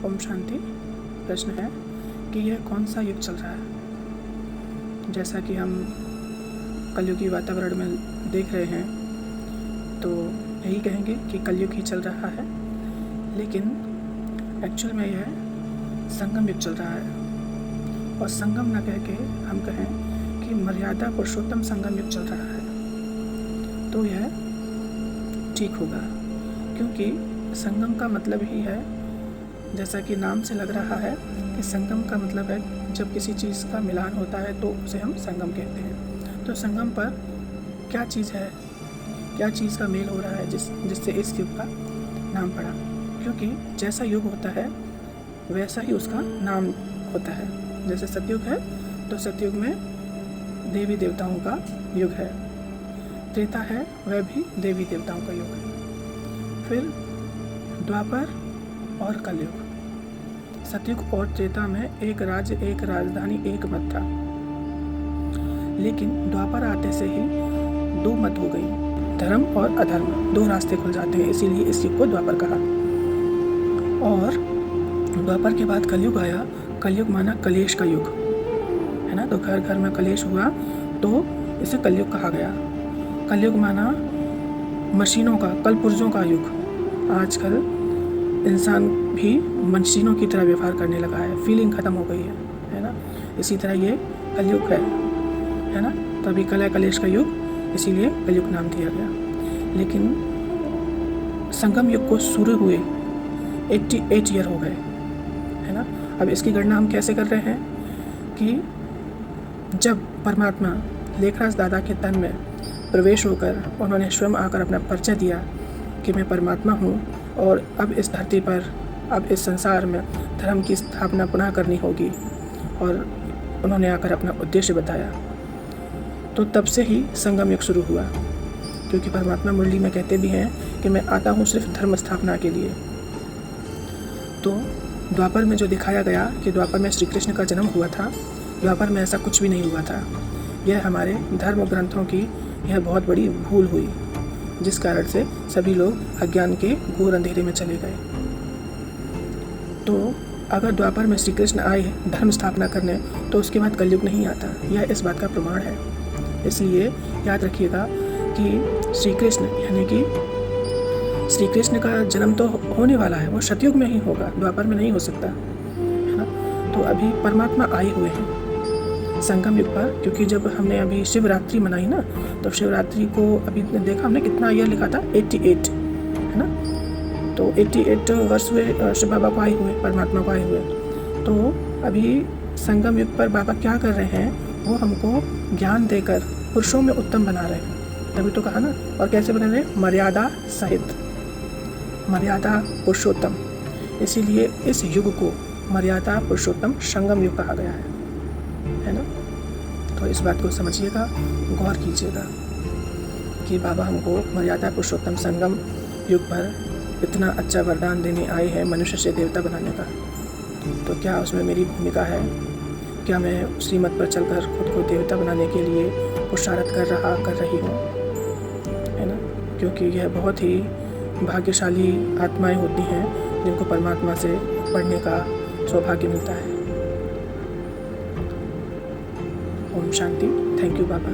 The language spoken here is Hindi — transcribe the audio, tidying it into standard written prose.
ओम शांति। प्रश्न है कि यह कौन सा युग चल रहा है। जैसा कि हम कलयुगी वातावरण में देख रहे हैं तो यही कहेंगे कि कलयुग ही चल रहा है, लेकिन एक्चुअल में यह संगम युग चल रहा है। और संगम न कह के हम कहें कि मर्यादा पुरुषोत्तम संगम युग चल रहा है तो यह ठीक होगा, क्योंकि संगम का मतलब ही है, जैसा कि नाम से लग रहा है कि संगम का मतलब है जब किसी चीज़ का मिलान होता है तो उसे हम संगम कहते हैं। तो संगम पर क्या चीज़ है, क्या चीज़ का मेल हो रहा है जिससे इस युग का नाम पड़ा, क्योंकि जैसा युग होता है वैसा ही उसका नाम होता है। जैसे सतयुग है तो सतयुग में देवी देवताओं का युग है, त्रेता है वह भी देवी देवताओं का युग है, फिर द्वापर और कलयुग। सतयुग और त्रेता में एक राज्य, एक राजधानी, एक मत था, लेकिन द्वापर आते से ही दो मत हो गई, धर्म और अधर्म, दो रास्ते खुल जाते हैं, इसीलिए इस युग को द्वापर कहा। और द्वापर के बाद कलयुग आया। कलयुग माना कलेश का युग है ना, तो घर घर में कलेश हुआ तो इसे कलयुग कहा गया। कलयुग माना मशीनों का, कल पुर्जों का युग। आजकल इंसान भी मशीनों की तरह व्यवहार करने लगा है, फीलिंग ख़त्म हो गई है ना। इसी तरह ये कलयुग है ना। तभी कलह कलेश का युग, इसीलिए कलयुग नाम दिया गया। लेकिन संगम युग को शुरू हुए 88 ईयर हो गए है ना। अब इसकी गणना हम कैसे कर रहे हैं कि जब परमात्मा लेखराज दादा के तन में प्रवेश होकर उन्होंने स्वयं आकर अपना परिचय दिया कि मैं परमात्मा हूँ और अब इस धरती पर, अब इस संसार में धर्म की स्थापना पुनः करनी होगी, और उन्होंने आकर अपना उद्देश्य बताया, तो तब से ही संगम युग शुरू हुआ। क्योंकि परमात्मा मुरली में कहते भी हैं कि मैं आता हूँ सिर्फ धर्म स्थापना के लिए। तो द्वापर में जो दिखाया गया कि द्वापर में श्री कृष्ण का जन्म हुआ था, द्वापर में ऐसा कुछ भी नहीं हुआ था। यह हमारे धर्म ग्रंथों की यह बहुत बड़ी भूल हुई, जिस कारण से सभी लोग अज्ञान के घोर अंधेरे में चले गए। तो अगर द्वापर में श्री कृष्ण आए धर्म स्थापना करने, तो उसके बाद कलयुग नहीं आता, यह इस बात का प्रमाण है। इसलिए याद रखिएगा कि श्री कृष्ण यानी कि श्री कृष्ण का जन्म तो होने वाला है, वो सतयुग में ही होगा, द्वापर में नहीं हो सकता है ना। तो अभी परमात्मा आए हुए हैं संगम युग पर, क्योंकि जब हमने अभी शिवरात्रि मनाई ना, तो शिवरात्रि को अभी देखा हमने कितना ईयर लिखा था, 88 है ना। तो 88 वर्ष हुए शिव बाबा को आए हुए, परमात्मा को आए हुए। तो अभी संगम युग पर बाबा क्या कर रहे हैं, वो हमको ज्ञान देकर पुरुषों में उत्तम बना रहे हैं। तभी तो कहा ना। और कैसे बना रहे हैं, मर्यादा सहित, मर्यादा पुरुषोत्तम। इसीलिए इस युग को मर्यादा पुरुषोत्तम संगम युग कहा गया है ना। तो इस बात को समझिएगा, गौर कीजिएगा कि बाबा हमको मर्यादा पुरुषोत्तम संगम युग पर इतना अच्छा वरदान देने आए हैं, मनुष्य से देवता बनाने का। तो क्या उसमें मेरी भूमिका है? क्या मैं श्रीमत पर चलकर खुद को देवता बनाने के लिए पुरुषार्थ कर रही हूँ है ना। क्योंकि यह बहुत ही भाग्यशाली आत्माएं होती हैं जिनको परमात्मा से पढ़ने का सौभाग्य मिलता है। ओम शांति। Thank you Baba.